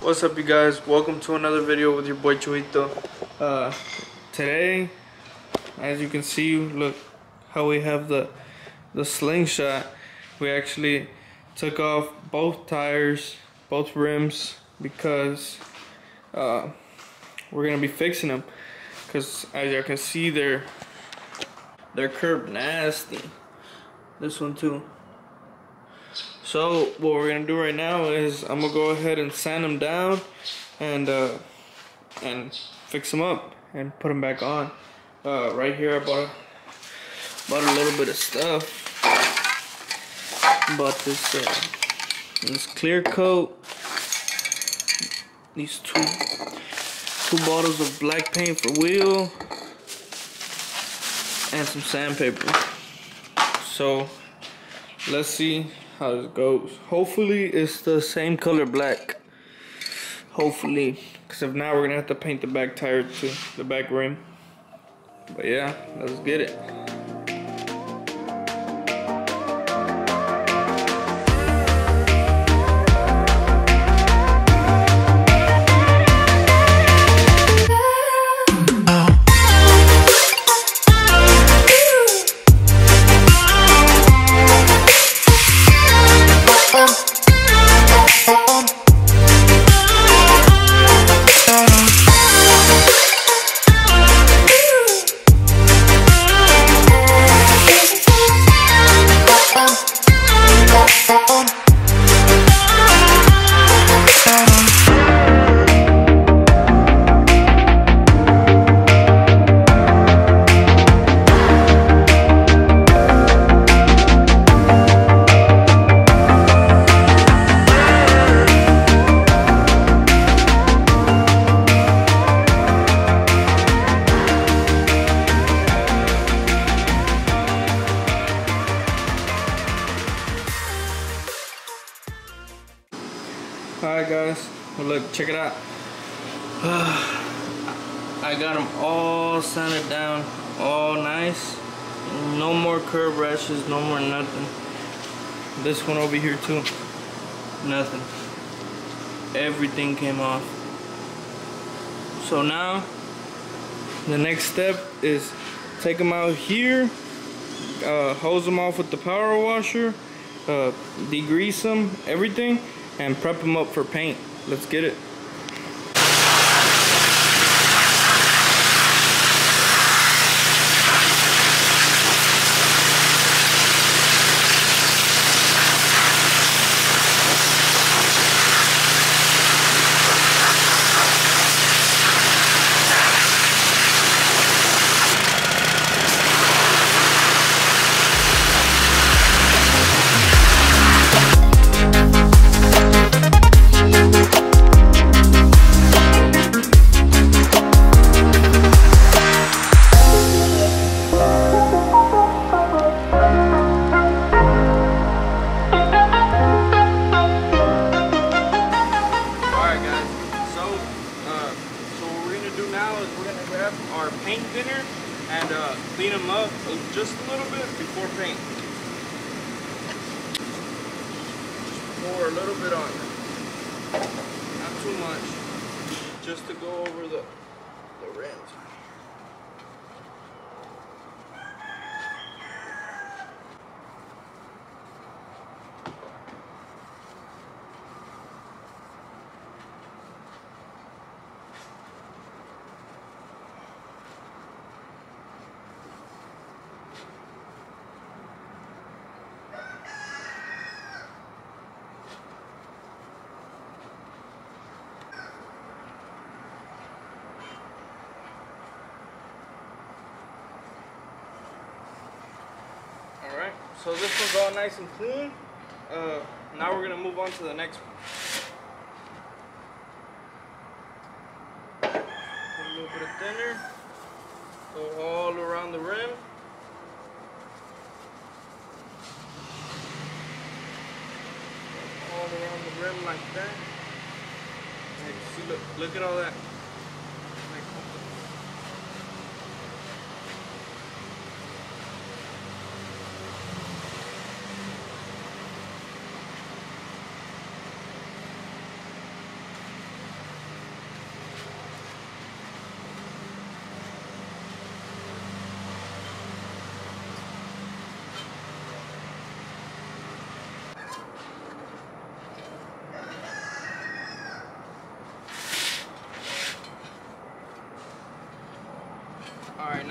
What's up, you guys? Welcome to another video with your boy Chuito. Today, as you can see, look how we have the slingshot. We actually took off both tires, both rims, because we're gonna be fixing them. Cause as you can see, they're curved nasty. This one too. So what we're gonna do right now is I'm gonna go ahead and sand them down and fix them up and put them back on. Right here I bought a little bit of stuff. Bought this clear coat, these two bottles of black paint for wheel, and some sandpaper. So let's see how this goes. Hopefully it's the same color black. Hopefully, because if not, we're gonna have to paint the back tire too, the back rim. But yeah, let's get it. Alright guys, well, look, check it out. I got them all sanded down, all nice. No more curb rashes, no more nothing. This one over here too, nothing. Everything came off. So now, the next step is take them out here, hose them off with the power washer, degrease them, everything, and prep them up for paint. Let's get it. Our paint thinner and clean them up just a little bit before paint. Just pour a little bit on, not too much, just to go over the rims. Alright, so this one's all nice and clean. Now we're gonna move on to the next one. Put a little bit of thinner, go all around the rim. All around the rim like that. And see, look at all that.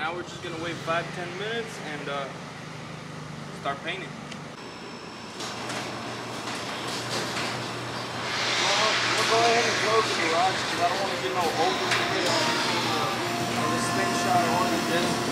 now we're just gonna wait 5-10 minutes and start painting. We'll go ahead and close the garage because I don't want to get no open on the slingshot or the disc.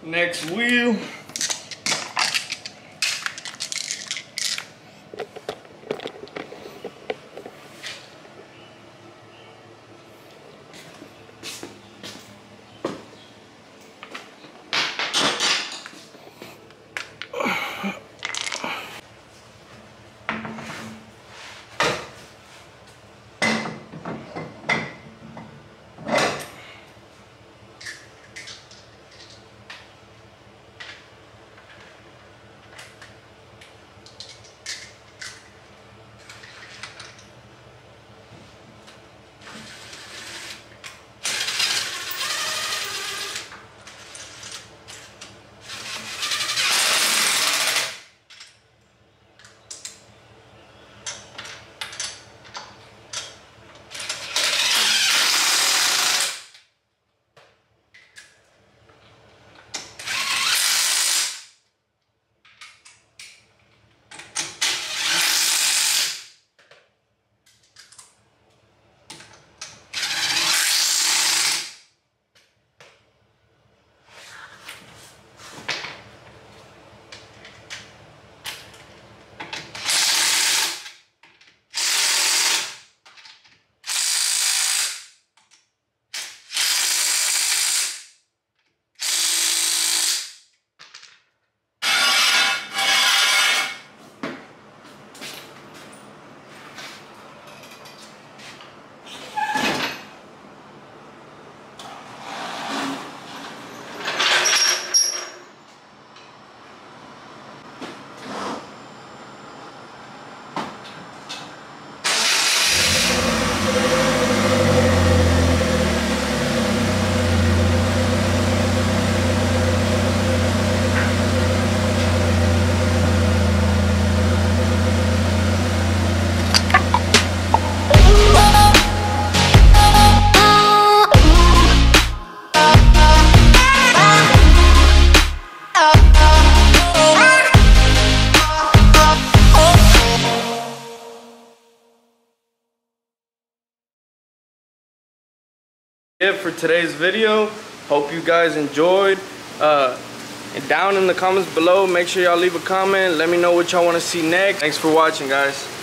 Next wheel. it for today's video. Hope you guys enjoyed. And down in the comments below, make sure y'all leave a comment. Let me know what y'all want to see next. Thanks for watching, guys.